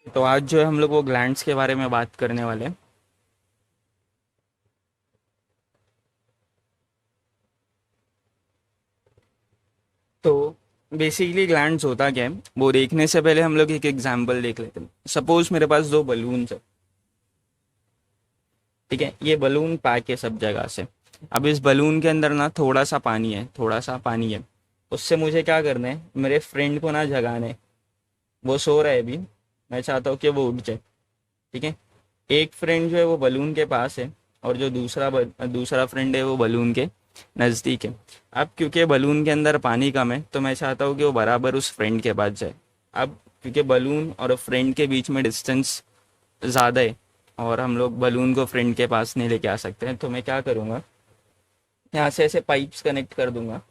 तो आज जो है हम लोग वो ग्लैंड्स के बारे में बात करने वाले हैं। तो बेसिकली ग्लैंड्स होता क्या है वो देखने से पहले हम लोग एक एग्जांपल देख लेते हैं। सपोज मेरे पास दो बलून्स है। ठीक है, ये बलून पैक है सब जगह से। अब इस बलून के अंदर ना थोड़ा सा पानी है, थोड़ा सा पानी है। उससे मुझे क्या करना है, मेरे फ्रेंड को ना जगाना है। वो सो रहा है अभी, मैं चाहता हूँ कि वो उठ जाए। ठीक है, एक फ्रेंड जो है वो बलून के पास है, और जो दूसरा फ्रेंड है वो बलून के नज़दीक है। अब क्योंकि बलून के अंदर पानी कम है तो मैं चाहता हूँ कि वो बराबर उस फ्रेंड के पास जाए। अब क्योंकि बलून और फ्रेंड के बीच में डिस्टेंस ज़्यादा है, और हम लोग बलून को फ्रेंड के पास नहीं लेके आ सकते हैं, तो मैं क्या करूँगा, यहाँ से ऐसे पाइप्स कनेक्ट कर दूंगा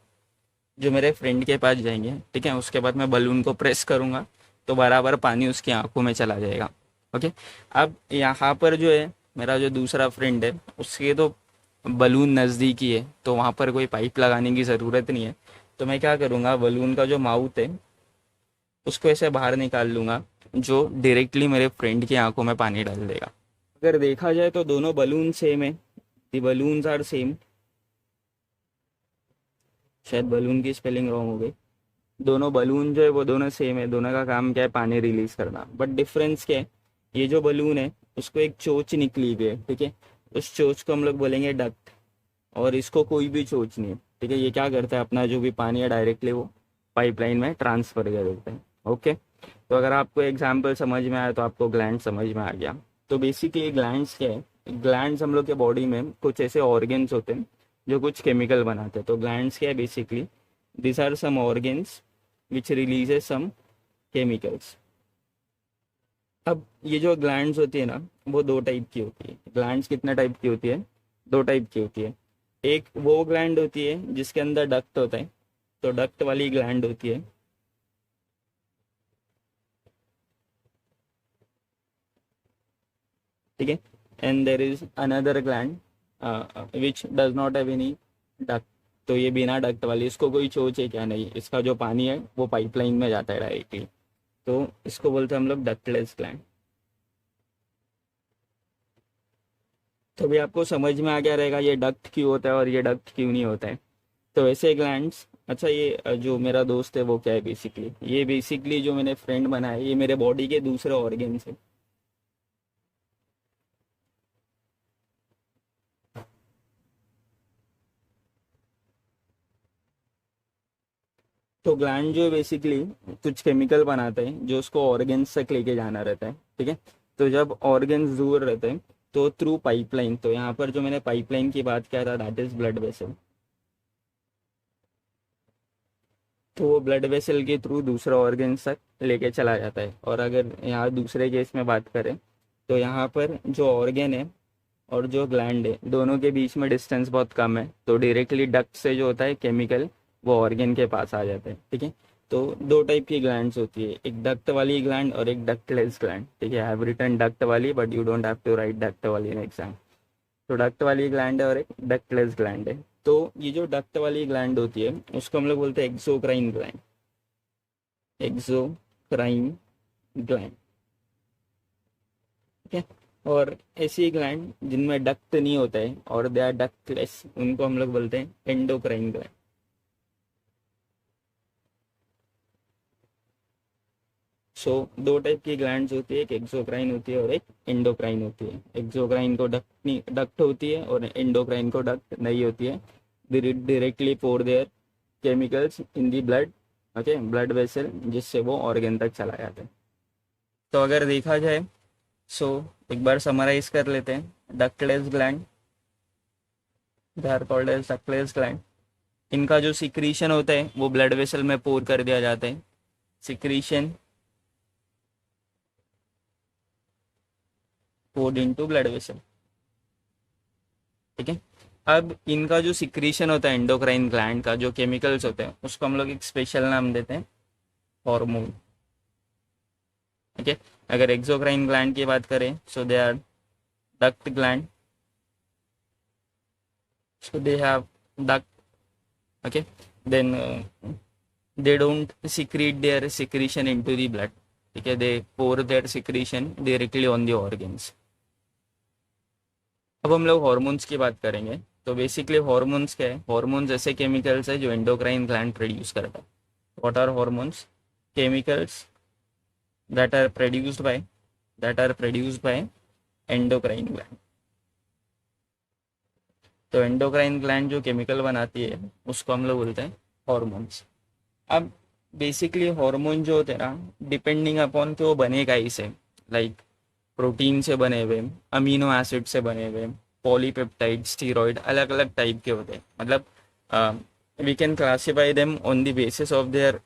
जो मेरे फ्रेंड के पास जाएंगे। ठीक है, उसके बाद मैं बलून को प्रेस करूँगा तो बराबर पानी उसकी आंखों में चला जाएगा। ओके। अब यहाँ पर जो है मेरा जो दूसरा फ्रेंड है, उसके तो बलून नज़दीक ही है, तो वहाँ पर कोई पाइप लगाने की ज़रूरत नहीं है। तो मैं क्या करूँगा, बलून का जो माउथ है उसको ऐसे बाहर निकाल लूँगा, जो डायरेक्टली मेरे फ्रेंड की आंखों में पानी डाल देगा। अगर देखा जाए तो दोनों बलून सेम है, दी बलून्स आर सेम। शायद बलून की स्पेलिंग रॉन्ग हो गई। दोनों बलून जो है वो दोनों सेम है, दोनों का काम क्या है, पानी रिलीज करना। बट डिफरेंस क्या है, ये जो बलून है उसको एक चोंच निकली हुई है। ठीक है, उस चोंच को हम लोग बोलेंगे डक्ट, और इसको कोई भी चोंच नहीं है। ठीक है, ये क्या करता है, अपना जो भी पानी है डायरेक्टली वो पाइपलाइन में ट्रांसफर कर देता है। ओके। तो अगर आपको एग्जाम्पल समझ में आया तो आपको ग्लैंड समझ में आ गया। तो बेसिकली ग्लैंड्स क्या है, ग्लैंड्स हम लोग के बॉडी में कुछ ऐसे ऑर्गेन्स होते हैं जो कुछ केमिकल बनाते हैं। तो ग्लैंड्स क्या है, basically this are some organs which releases some chemicals. अब ये जो ग्लैंड्स होती है ना, वो दो टाइप की होती है। ग्लैंड्स कितने टाइप की होती है, दो टाइप की होती है। एक वो ग्लैंड होती है जिसके अंदर डक्ट होता है, तो डक्ट वाली ग्लैंड होती है। ठीक है, and there is another gland which does not have any duct. तो ये बिना डक्ट वाली, इसको कोई चोच है क्या, नहीं, इसका जो पानी है वो पाइपलाइन में जाता है डायरेक्टली। तो इसको बोलते हैं हम लोग डक्टलेस ग्लैंड। तो भी आपको समझ में आ गया रहेगा ये डक्ट क्यों होता है और ये डक्ट क्यों नहीं होता है। तो ऐसे ग्लैंड्स, अच्छा ये जो मेरा दोस्त है वो क्या है, बेसिकली ये बेसिकली जो मैंने फ्रेंड बनाया है, ये मेरे बॉडी के दूसरे ऑर्गेन्स है। तो ग्लैंड जो है बेसिकली कुछ केमिकल बनाते हैं जो उसको ऑर्गेन्स तक लेके जाना रहता है। ठीक है, तो जब ऑर्गेन्स दूर रहते हैं तो थ्रू पाइपलाइन, तो यहाँ पर जो मैंने पाइपलाइन की बात किया था दैट इज ब्लड वेसल। तो वो ब्लड वेसल के थ्रू दूसरा ऑर्गेन्स तक लेके चला जाता है। और अगर यहाँ दूसरे केस में बात करें तो यहाँ पर जो ऑर्गेन है और जो ग्लैंड है दोनों के बीच में डिस्टेंस बहुत कम है, तो डायरेक्टली डक्ट से जो होता है केमिकल वो ऑर्गेन के पास आ जाता है। ठीक है, तो दो टाइप की ग्लैंड्स होती है, एक डक्ट वाली ग्लैंड और एक डक्टलेस ग्लैंड। ठीक है, आई हैव रिटन डक्ट वाली but you don't have to write duct वाली इन एग्जाम। तो डक्ट वाली ग्लैंड है और एक डक्टलेस ग्लैंड है। तो ये जो डक्ट वाली ग्लैंड होती है उसको हम लोग बोलते हैं एक्सोक्राइन ग्लैंड। Exocrine gland. ठीक है, और ऐसी ग्लैंड जिनमें डक्ट नहीं होता है और दे आर डक्टलेस, उनको हम लोग बोलते हैं एंडोक्राइन ग्लैंड। सो दो टाइप की ग्लैंड्स होती है, एक एक्सोक्राइन होती है और एक एंडोक्राइन होती है। एक्सोक्राइन को डक्ट होती है और एंडोक्राइन को डक्ट नहीं होती है। Directly pour their chemicals in the blood, okay, blood vessel, जिससे वो ऑर्गेन तक चला जाता है। तो अगर देखा जाए, सो एक बार समराइज कर लेते हैं। Ductless gland, they are called as ductless gland. इनका जो सिक्रीशन होता है वो ब्लड वेसल में पोर कर दिया जाता है। Secretion poured into blood vessel. ठीक है, अब इनका जो सिक्रीशन होता है एंडोक्राइन ग्लैंड का, जो केमिकल्स होते हैं उसको हम लोग एक स्पेशल नाम देते हैं, हार्मोन। ठीक है, अगर एक्सोक्राइन ग्लैंड की बात करें so they are duct gland, so they have duct. Okay, then they don't secrete their secretion into the blood. ठीक है, they pour their secretion directly on the organs. अब हम लोग हॉर्मोन्स की बात करेंगे। तो बेसिकली हॉर्मोन्स क्या है? हॉर्मोन्स ऐसे केमिकल्स है जो एंडोक्राइन ग्लैंड प्रोड्यूस करता है। What are hormones? Chemicals that are produced by endocrine gland. तो एंडोक्राइन ग्लैंड जो केमिकल बनाती है उसको हम लोग बोलते हैं हॉर्मोन्स। अब बेसिकली हार्मोन जो होते हैं ना, डिपेंडिंग अपॉन कि वो बने कहीं से, लाइक प्रोटीन से बने हुए, अमीनो एसिड से बने हुए, पॉलीपेप्टाइड, स्टीरॉइड, अलग अलग टाइप के होते हैं। मतलब we can classify them on the basis of their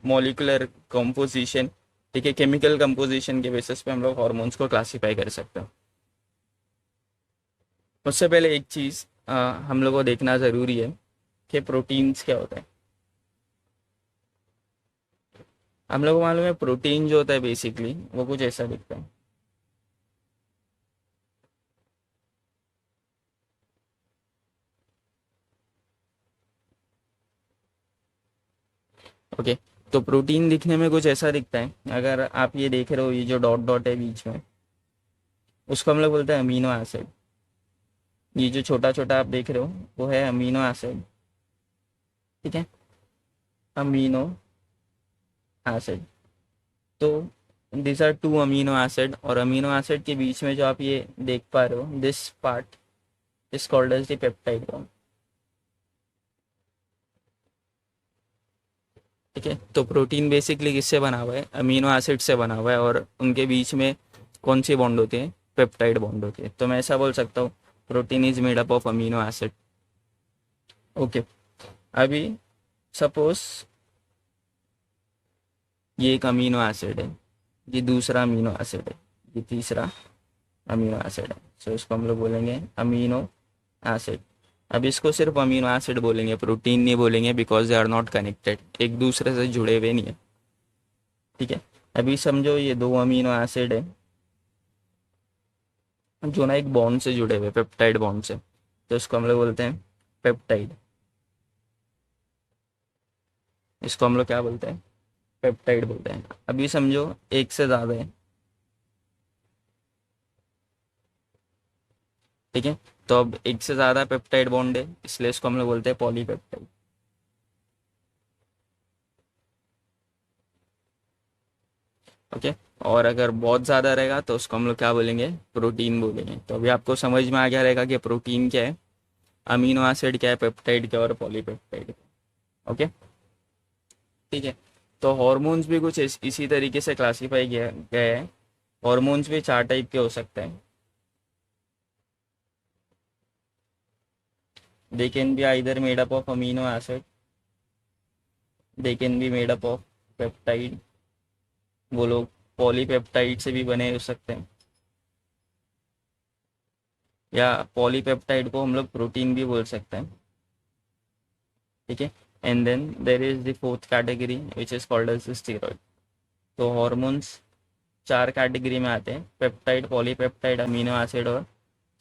molecular composition. ठीक है, केमिकल कंपोजिशन के बेसिस पे हम लोग हॉर्मोन्स को क्लासीफाई कर सकते हैं। उससे पहले एक चीज़ हम लोग को देखना ज़रूरी है कि प्रोटीन्स क्या होता है। हम लोग को मालूम है प्रोटीन जो होता है बेसिकली वो कुछ ऐसा दिखता है। ओके, तो प्रोटीन दिखने में कुछ ऐसा दिखता है। अगर आप ये देख रहे हो, ये जो डॉट डॉट है बीच में, उसको हम लोग बोलते हैं अमीनो एसिड। ये जो छोटा छोटा आप देख रहे हो वो है अमीनो एसिड। ठीक है, अमीनो एसिड। तो this are two amino acid, और अमीनो एसिड के बीच में जो आप ये देख पा रहे हो, this part is called as the peptide bond. ठीक है, तो प्रोटीन बेसिकली किससे बना हुआ है? अमीनो एसिड से बना हुआ है, और उनके बीच में कौन सी बॉन्ड होती है? पेप्टाइड बॉन्ड होती है। तो मैं ऐसा बोल सकता हूँ protein is made up of amino acid. Okay, अभी सपोज ये एक अमीनो एसिड है, ये दूसरा अमीनो एसिड है, ये तीसरा अमीनो एसिड है। सो इसको हम लोग बोलेंगे अमीनो एसिड। अब इसको सिर्फ अमीनो एसिड बोलेंगे, प्रोटीन नहीं बोलेंगे, because they are not connected, एक दूसरे से जुड़े हुए नहीं है। ठीक है, अभी समझो ये दो अमीनो एसिड है जो ना एक बॉन्ड से जुड़े हुए, पेप्टाइड बॉन्ड से, तो इसको हम लोग बोलते हैं पेप्टाइड। इसको हम लोग क्या बोलते हैं? पेप्टाइड बोलते हैं। अभी समझो एक से ज़्यादा है। ठीक है, तो अब एक से ज़्यादा पेप्टाइड बॉन्ड है, इसलिए इसको हम लोग बोलते हैं पॉलीपेप्टाइड। ओके, और अगर बहुत ज़्यादा रहेगा तो उसको हम लोग क्या बोलेंगे? प्रोटीन बोलेंगे। तो अभी आपको समझ में आ गया रहेगा कि प्रोटीन क्या है, अमीनो एसिड क्या है, पेप्टाइड क्या है, और पॉलीपेप्टाइड। ओके, ठीक है। तो हॉर्मोन्स भी कुछ इसी तरीके से क्लासीफाई किया गया है। हॉर्मोन्स भी चार टाइप के हो सकते हैं। They can be either made up of amino acid, they can be made up of peptide, वो लोग पॉलीपेप्टाइड से भी बने हो सकते हैं, या पॉलीपेप्टाइड को हम लोग प्रोटीन भी बोल सकते हैं। ठीक है, and then there is the fourth category which is called as steroid. तो हॉर्मोन्स चार कैटेगरी में आते हैं: पेप्टाइड, पॉलीपेप्टाइड, अमीनो एसिड और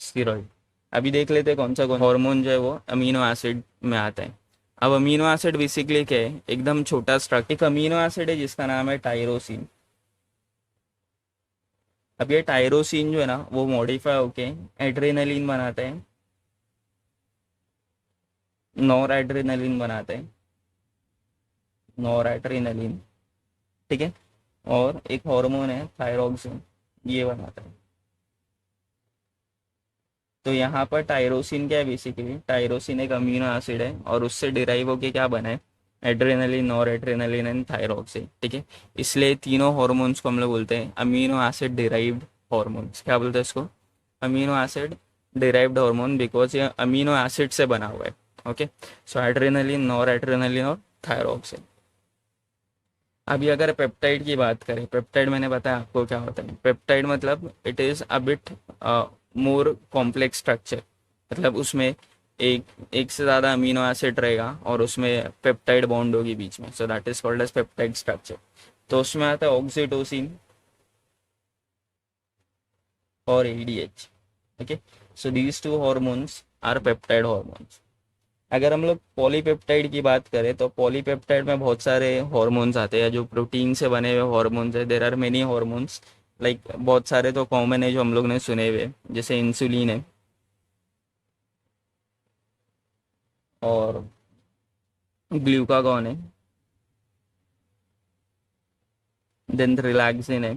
स्टीरॉइड। अभी देख लेते हैं कौन सा हार्मोन जो है वो अमीनो एसिड में आता है। अब अमीनो एसिड बेसिकली क्या है? एकदम छोटा स्ट्रक्चर। एक अमीनो एसिड है जिसका नाम है टायरोसिन। अब ये टायरोसिन जो है ना वो मॉडिफाई होके एड्रेनलिन बनाते हैं, नॉर एड्रेनलिन बनाते हैं, नॉर एड्रेनलिन। ठीक है, और एक हार्मोन है थायरोक्सिन, ये बनाता है। तो यहाँ पर टायरोसिन क्या है? बेसिकली टायरोसिन एक अमीनो एसिड है, और उससे डिराइव होके क्या बना है? Adrenaline, nor adrenaline and thyroxine. ठीक है, इसलिए तीनों हॉर्मोन्स को हम लोग बोलते हैं अमीनो एसिड डिराइव्ड हॉर्मोन्स। क्या बोलते हैं इसको? Amino acid derived hormone, because ये अमीनो एसिड से बना हुआ है। ओके, सो एड्रेनलिन, नॉर एड्रेनलिन और थायरोक्सिन। अभी अगर पेप्टाइड की बात करें, पेप्टाइड मैंने बताया आपको क्या होता है। पेप्टाइड मतलब it is a bit more complex structure. मतलब उसमें एक एक से ज़्यादा अमीनो एसिड रहेगा और उसमें पेप्टाइड बॉन्ड होगी बीच में, so that is called as peptide structure. तो उसमें आता है ऑक्सीटोसिन और ADH. Okay, so these two hormones are peptide hormones. अगर हम लोग पॉलीपेप्टाइड की बात करें तो पॉलीपेप्टाइड में बहुत सारे हॉर्मोन्स आते हैं जो प्रोटीन से बने हुए हॉर्मोन्स है। There are many hormones, like बहुत सारे तो कॉमन है जो हम लोग ने सुने हुए, जैसे इंसुलिन है, और ग्लूकागॉन है, देन रिलैक्सिन है।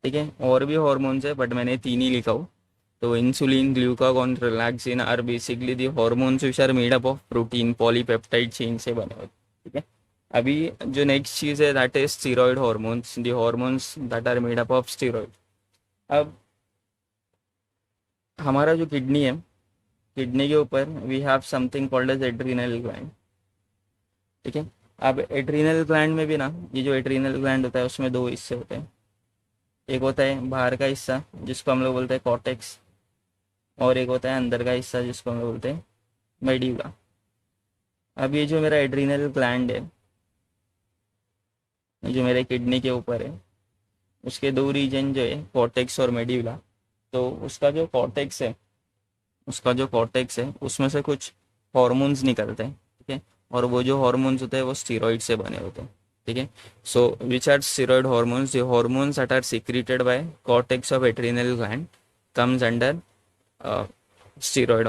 ठीक है, और भी हॉर्मोन्स है बट मैंने तीन ही लिखा हूँ। तो insulin, glucagon, relaxin are basically the hormones which are made up of protein polypeptide chain से बने हुए। ठीक है, अभी जो नेक्स्ट चीज़ है that is steroid hormones, the hormones that are made up of steroid. अब हमारा जो किडनी है, किडनी के ऊपर we have something called as adrenal gland. ठीक है, अब एड्रीनल ग्लैंड में भी ना, ये जो एड्रीनल ग्लैंड होता है उसमें दो हिस्से होते हैं। एक होता है बाहर का हिस्सा जिसको हम लोग बोलते हैं कॉर्टेक्स, और एक होता है अंदर का हिस्सा जिसको हम लोग बोलते हैं मेड्यूला। अब ये जो मेरा एड्रीनल ग्लैंड है, जो मेरे किडनी के ऊपर है, उसके दो रीजन जो है कॉर्टेक्स और मेड्यूला। तो उसका जो कॉर्टेक्स है उसमें से कुछ हॉर्मोन्स निकलते हैं। ठीक है, और वो जो हॉर्मोन्स होते हैं वो स्टीरॉइड से बने होते हैं। ठीक है, so which are steroid hormones, the hormones that are secreted by cortex of adrenal gland comes under steroid